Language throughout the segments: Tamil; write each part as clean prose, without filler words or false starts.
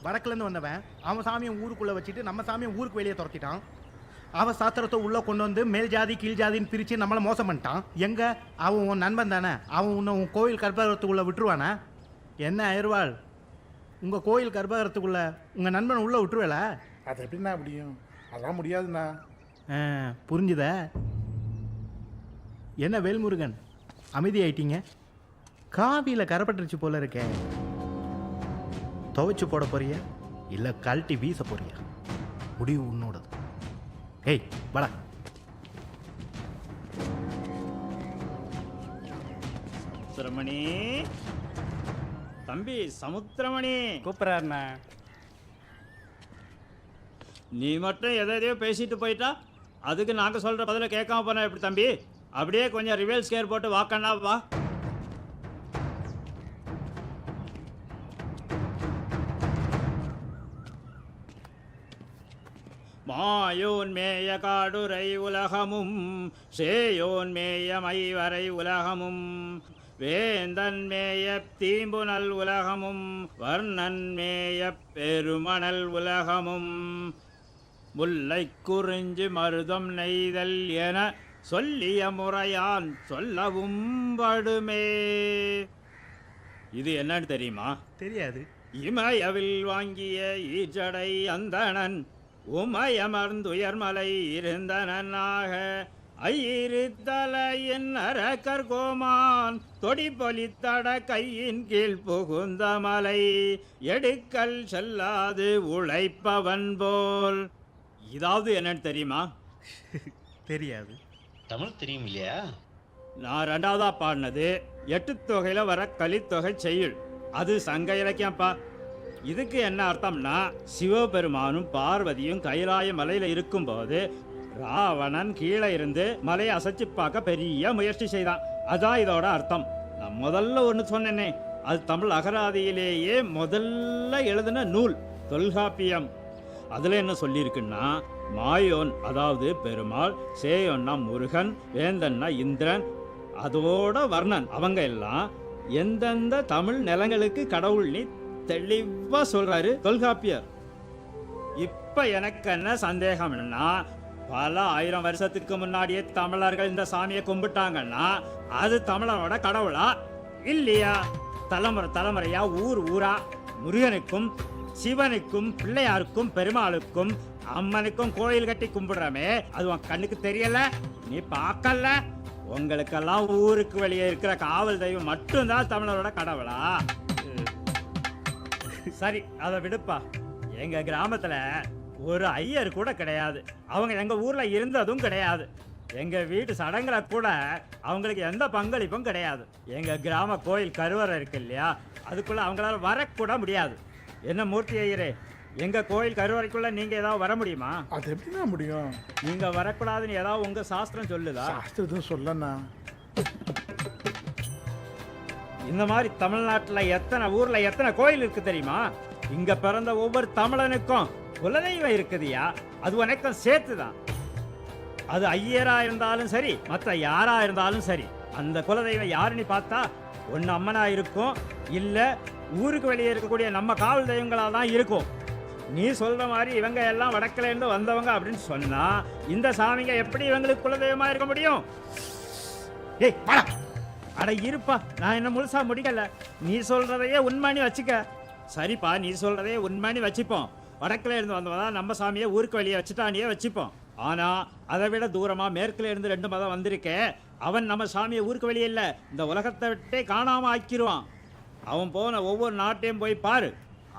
வடக்குலேருந்து வந்தவன் அவன் சாமியை ஊருக்குள்ளே வச்சுட்டு நம்ம சாமியை ஊருக்கு வெளியே துரத்திட்டான். அவன் சாத்திரத்தை உள்ளே கொண்டு வந்து மேல் ஜாதி கீழ் ஜாதின்னு பிரித்து நம்மளை மோசம் பண்ணிட்டான். எங்கே அவன் உன் நண்பன் தானே, அவன் உன்னை உன் கோயில் கர்ப்பகிரகத்துக்குள்ளே விட்டுருவானே? என்ன அயர்வாள், உங்கள் கோயில் கர்ப்பகிரகத்துக்குள்ளே உங்கள் நண்பன் உள்ளே விட்டுருவேல? அது எப்படின்னா முடியும்? அதெல்லாம் முடியாதுண்ணா. புரிஞ்சுத? என்ன வேல்முருகன் அமைதி ஆயிட்டீங்க? காவியில் கரப்பட்டுருச்சு போல இருக்கே. துவைச்சு போட போறியா இல்லை கழட்டி வீச போறியா? முடிவு உன்னோடது. ஏய் வாடா. சமுத்திரமணி தம்பி, சமுத்திரமணி கூப்பிட்றாருண்ணா. நீ மட்டும் எதையோ பேசிட்டு போயிட்டா அதுக்கு நாங்கள் சொல்கிற பதில கேட்காம போனா எப்படி தம்பி? அப்படியே கொஞ்சம் ரிவெல்ஸ் கேர் போட்டு வாக்கண்ணா வா. மாயோன் மேய காடுரை உலகமும் சேயோன் மேய மைவரை உலகமும் வேந்தன் மேய தீம்புனல் உலகமும் வர்ணன் மேய பெருமணல் உலகமும் முல்லை குறிஞ்சி மருதம் நெய்தல் என சொல்லிய முறையான் சொல்லவும் படுமே. இது என்னன்னு தெரியுமா? தெரியாது. இமயவில் வாங்கிய ஈச்சடை அந்தணன் உமையமர்ந்துயர்மலை இருந்தனாக ஐயிருத்தலையின் அரக்கர் கோமான் தொடிபொலித்தட கையின் கீழ் புகுந்த மலை எடுக்கல் செல்லாது உழைப்பவன் போல். இதாவது என்னன்னு தெரியுமா? தெரியாது. தமிழ் தெரியும் இல்லையா? நான் ரெண்டாவதா பாடினது 8 தொகையில வர கலித்தொகை செய்யுள். அது சங்க இலக்கியம்ப்பா. இதுக்கு என்ன அர்த்தம்னா, சிவபெருமானும் பார்வதியும் கைலாய மலையில இருக்கும்போது ராவணன் கீழே இருந்து மலையை அசைச்சு பார்க்க பெரிய முயற்சி செய்தான். அதான் இதோட அர்த்தம். நான் முதல்ல ஒன்று சொன்னேனே, அது தமிழ் அகராதியிலேயே முதல்ல எழுதின நூல் தொல்காப்பியம். அதில் என்ன சொல்லியிருக்குன்னா, மாயோன் அதாவது பெருமாள், சேயோன்னா முருகன், வேந்தன்னா இந்திரன், அதோட வர்ணன், அவங்க எல்லாம் எந்தெந்த தமிழ் நிலங்களுக்கு கடவுள்னு தெளிவா சொல்றாரு தொல்காப்பியர். இப்ப எனக்கு என்ன சந்தேகம்னா, பல 1000 வருஷத்துக்கு முன்னாடியே தமிழர்கள் இந்த சாமியை கும்பிட்டாங்கன்னா அது தமிழனோட கடவுளா இல்லையா? தலைமுறை தலைமுறையா ஊர் ஊரா முருகனுக்கும் சிவனுக்கும் பிள்ளையாருக்கும் பெருமாளுக்கும் அம்மனுக்கும் கோயில் கட்டி கும்பிடுறமே, அது உன் கண்ணுக்கு தெரியல? நீ பார்க்கல? உங்களுக்கெல்லாம் ஊருக்கு வெளியே இருக்கிற காவல் தெய்வம் மட்டும்தான் தமிழரோட கடவுளா? சரி, அதை விடுப்பா. எங்க கிராமத்துல ஒரு ஐயர் கூட கிடையாது. அவங்க எங்க ஊர்ல இருந்ததும் கிடையாது. எங்க வீட்டு சடங்குல கூட அவங்களுக்கு எந்த பங்களிப்பும் கிடையாது. எங்க கிராம கோயில் கருவறை இருக்கு இல்லையா, அதுக்குள்ள அவங்களால வரக்கூட முடியாது. என்ன மூர்த்தி ஐயரே, எங்க கோயில் கருவறைக்குள்ள நீங்க ஏதாவது வர முடியுமா? அது எப்படின்னா முடியும்? நீங்க வரக்கூடாதுன்னு ஏதாவது உங்க சாஸ்திரம் சொல்லுதா? சாஸ்திரம் சொல்லண்ணா. இந்த மாதிரி தமிழ்நாட்டில் எத்தனை ஊர்ல எத்தனை கோயில் இருக்கு தெரியுமா? இங்க பிறந்த ஒவ்வொரு தமிழனுக்கும் குலதெய்வம் இருக்குதுயா. அது உனக்கும் சேர்த்துதான். அது ஐயரா இருந்தாலும் சரி, மற்ற யாரா இருந்தாலும் சரி, அந்த குலதெய்வம் யாருன்னு பார்த்தா ஒன்னு அம்மனா இருக்கும், இல்ல ஊருக்கு வெளியே இருக்கக்கூடிய நம்ம காவல் தெய்வங்களா தான் இருக்கும். நீ சொல்ற மாதிரி இவங்க எல்லாம் வடக்குல இருந்து வந்தவங்க அப்படின்னு சொன்னா இந்த சாமிங்க எப்படி இவங்களுக்கு குலதெய்வமா இருக்க முடியும்? ஏய் வாடா. அட இருப்பா, நான் என்ன முழுசா முடிக்கல. நீ சொல்றதையே உண்மைன்னு வச்சுக்க. சரிப்பா, நீ சொல்றதையே உண்மைன்னு வச்சுப்போம். வடக்குல இருந்து வந்தவதான் நம்ம சாமியை ஊருக்கு வெளியே வச்சுட்டானியே வச்சுப்போம். ஆனா அதை விட தூரமா மேற்குல இருந்து 2 மதம் வந்திருக்கே, அவன் நம்ம சாமியை ஊருக்கு வெளியே இல்ல இந்த உலகத்தை விட்டே காணாம ஆக்கிடுவான். அவன் போன ஒவ்வொரு நாட்டையும் போய் பாரு.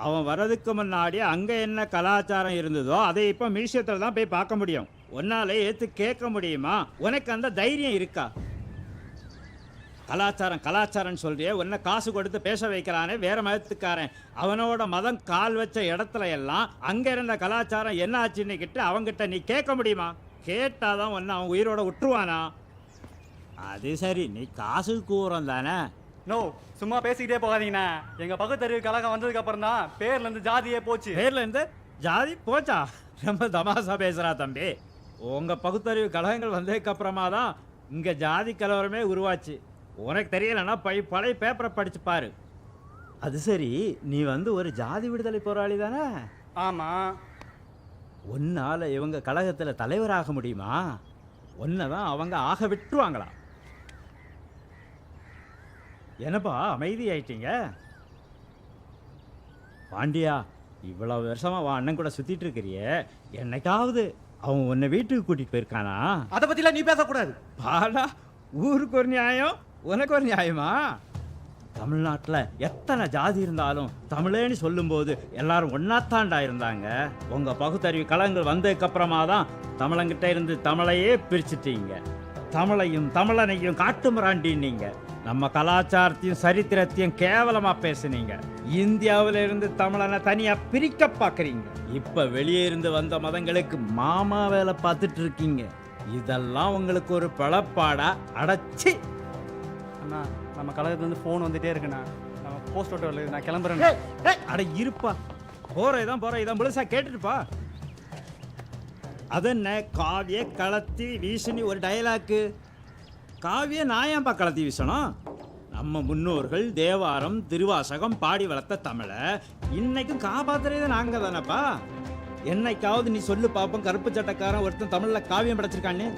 அவன் வர்றதுக்கு முன்னாடி அங்க என்ன கலாச்சாரம் இருந்ததோ அதை இப்ப மியூசியத்துல தான் போய் பார்க்க முடியும். உன்னால ஏத்து கேட்க முடியுமா? உனக்கு அந்த தைரியம் இருக்கா? கலாச்சாரம் கலாச்சாரம் சொல்றியே, உன்னை காசு கொடுத்து பேச வைக்கிறானே வேற மதத்துக்காரன், அவனோட மதம் கால் வச்ச இடத்துல எல்லாம் அங்க இருந்த கலாச்சாரம் என்ன ஆச்சுன்னு கிட்ட அவங்கிட்ட நீ கேட்க முடியுமா? கேட்டாதான் ஒன்னு அவன் உயிரோட விட்டுருவானா? அது சரி, நீ காசு கூறம் தானே? நோ, சும்மா பேசிக்கிட்டே போகாதீங்கண்ணா. எங்க பகுத்தறிவு கழகம் வந்ததுக்கு அப்புறம் தான் பேர்ல இருந்து ஜாதியே போச்சு. பேர்ல இருந்து ஜாதி போச்சா? ரொம்ப தமாசா பேசுறா தம்பி. உங்க பகுத்தறிவு கழகங்கள் வந்ததுக்கு அப்புறமா தான் இங்க ஜாதி கலவரமே உருவாச்சு. உனக்கு தெரியலன்னா பழைய பேப்பரை படிச்சு பாரு. அது சரி, நீ வந்து ஒரு ஜாதி விடுதலை போராளி தானே? ஆமா. உன்னால இவங்க கழகத்தில் தலைவராக முடியுமா? உன்னை தான் அவங்க ஆக விட்டுருவாங்களா? என்னப்பா அமைதியாயிட்டீங்க? பாண்டியா, இவ்வளவு வருஷமா அவன் அண்ணன் கூட சுத்திட்டு இருக்கிறியே, என்னைக்காவது அவன் உன்னை வீட்டுக்கு கூட்டிட்டு போயிருக்கானா? அதை பத்திலாம் நீ பேசக்கூடாது. பாடா, ஊருக்கு ஒரு நியாயம், உனக்கு ஒரு நியாயமா? தமிழ்நாட்டில் எத்தனை ஜாதி இருந்தாலும் தமிழேன்னு சொல்லும்போது எல்லாரும் ஒன்னாத்தாண்டா இருந்தாங்க. உங்க பகுத்தறிவு கலங்கள் வந்ததுக்கு அப்புறமா தான் தமிழங்கிட்ட இருந்து தமிழையே பிரிச்சுட்டீங்க. தமிழையும் தமிழனையும் காட்டு மிராண்டின்னீங்க. நம்ம கலாச்சாரத்தையும் சரித்திரத்தையும் கேவலமா பேசுனீங்க. இந்தியாவில இருந்து தமிழனை தனியா பிரிக்க பாக்குறீங்க. இப்ப வெளியே இருந்து வந்த மதங்களுக்கு மாமா வேலை பார்த்துட்டு இருக்கீங்க. இதெல்லாம் உங்களுக்கு ஒரு பழப்பாடா? அடைச்சி அண்ணா, நம்ம கழகத்துலேருந்து ஃபோன் வந்துட்டே இருக்குண்ணா. நம்ம போஸ்ட் ஓட்டோ நான் கிளம்புறேன். அட இருப்பா, போறதான் போற, இதான் முழுசா கேட்டுட்டுப்பா. அதென்ன காவிய களத்தி வீசுனி ஒரு டயலாக்கு? காவிய நான் ஏன்பா களத்தி வீசணும்? நம்ம முன்னோர்கள் தேவாரம் திருவாசகம் பாடி வளர்த்த தமிழை இன்னைக்கும் காப்பாத்துறதே நாங்க தானப்பா. என்னைக்காவது நீ சொல்லு பாப்போம், கருப்பு சட்டக்காரன் ஒருத்தன் தமிழ்ல காவியம் படைச்சிருக்கான்னு.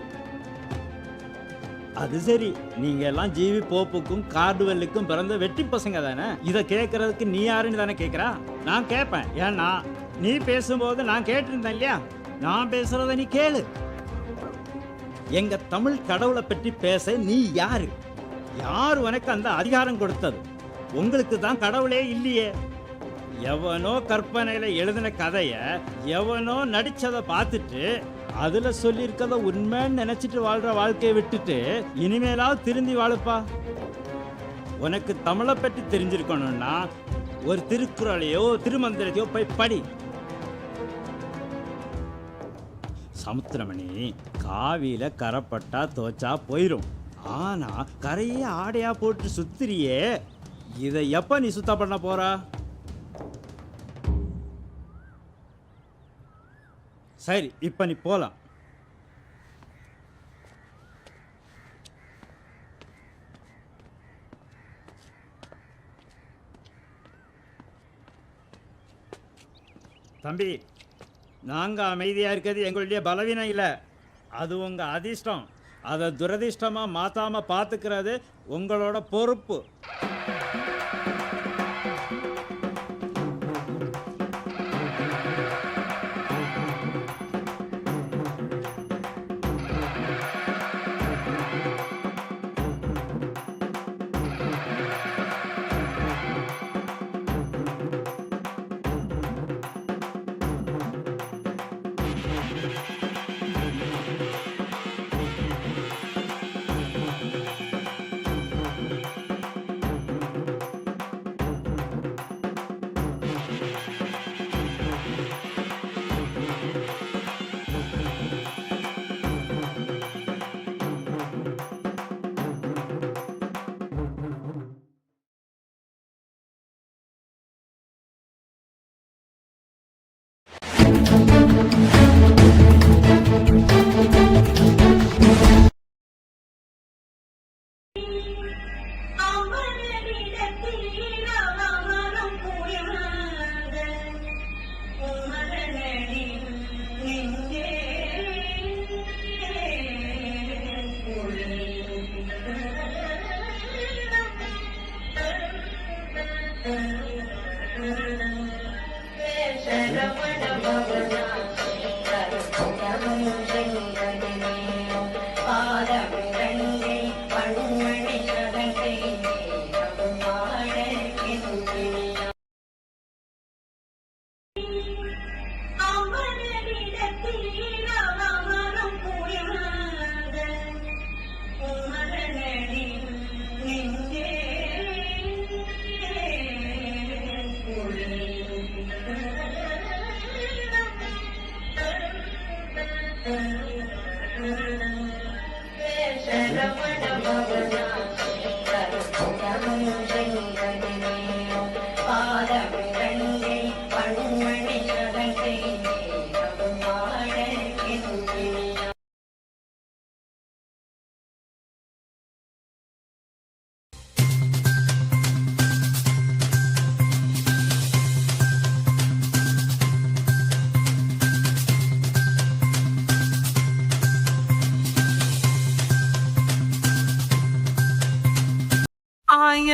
அது சரி, நீங்க எல்லாம் ஜிவி போப்புக்கும் கார்டுவெல்லுக்கும் பிறந்த வெட்டி பசங்க தானே. இதை கேட்கறதுக்கு நீ யாருன்னு தானே கேட்கறா? நான் கேட்பேன். ஏன்னா நீ பேசும்போது நான் கேட்டிருந்தேன் இல்லையா? நான் பேசுறத நீ கேளு. எங்க தமிழ் கடவுளை பற்றி பேச நீ யாரு? யார் உனக்கு அந்த அதிகாரம் கொடுத்தது? உங்களுக்கு தான் கடவுளே இல்லையே. எவனோ கற்பனையில எழுதின கதைய எவனோ நடிச்சதை பார்த்துட்டு அதுல சொல்லியிருக்கத உண்மைன்னு நினைச்சிட்டு வாழ்ற வாழ்க்கையை விட்டுட்டு இனிமேலாவது திருந்தி வாழுப்பா. உனக்கு தமிழை பற்றி தெரிஞ்சிருக்கணும்னா ஒரு திருக்குறளையோ திருமந்திரத்தையோ போய் படி. சமுத்திரமணி, காவியில கரைப்பட்டா தோச்சா போயிரும். ஆனா கரையே ஆடையா போட்டு சுத்திரியே, இதை எப்ப நீ சுத்தம் பண்ண போறா? சரி, இப்ப நீ போலாம். தம்பி, நாங்க அமைதியா இருக்கிறது எங்களுடைய பலவீனம் இல்லை, அது உங்க அதிர்ஷ்டம். அதை துரதிர்ஷ்டமா மாத்தாம பாத்துக்கிறது உங்களோட பொறுப்பு.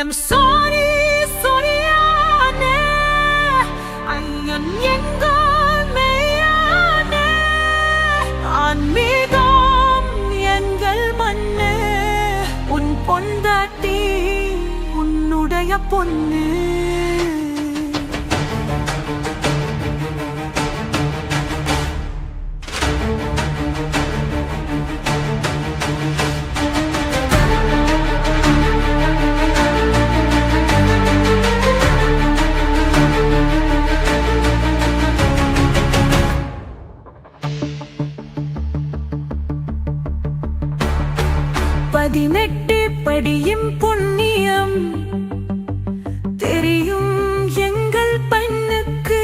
am sorry, சொரியானே ஐயன் எங்கள் மெய்யானே ஆன்மீகம் எங்கள் மண்ணே உன் பொண்டாட்டி உன்னுடைய பொண்ணு பதினெட்டு படியும் புண்ணியம் தெரியும் எங்கள் பெண்ணுக்கு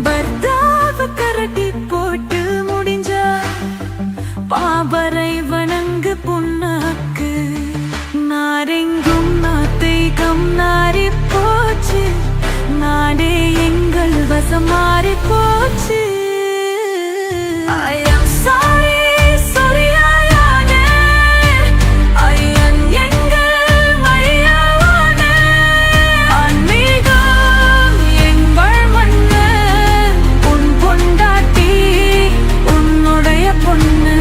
பர்தாவ கரட்டி போட்டு முடிஞ்சா பாபரை வணங்கு பொண்ணாக்கு நாரெங்கும் நாத்தைகம் நாரி போச்சு நாடே எங்கள் வசம் மாறி போச்சு I am sorry, சொரியாயானே ஐயன் எங்கள் மரியாவானே ஆன்மீகம் எங்கள் மண்ணு உன் பொண்டாட்டி உன்னுடைய பொண்ணு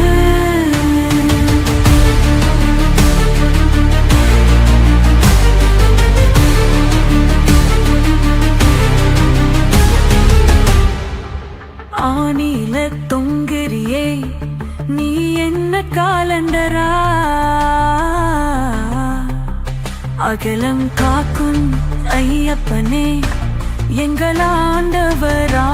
ஆனில தொங்கிரியே நீ என்ன காலண்டரா அகலம் காக்கும் ஐயப்பனே எங்கள் ஆண்டவரா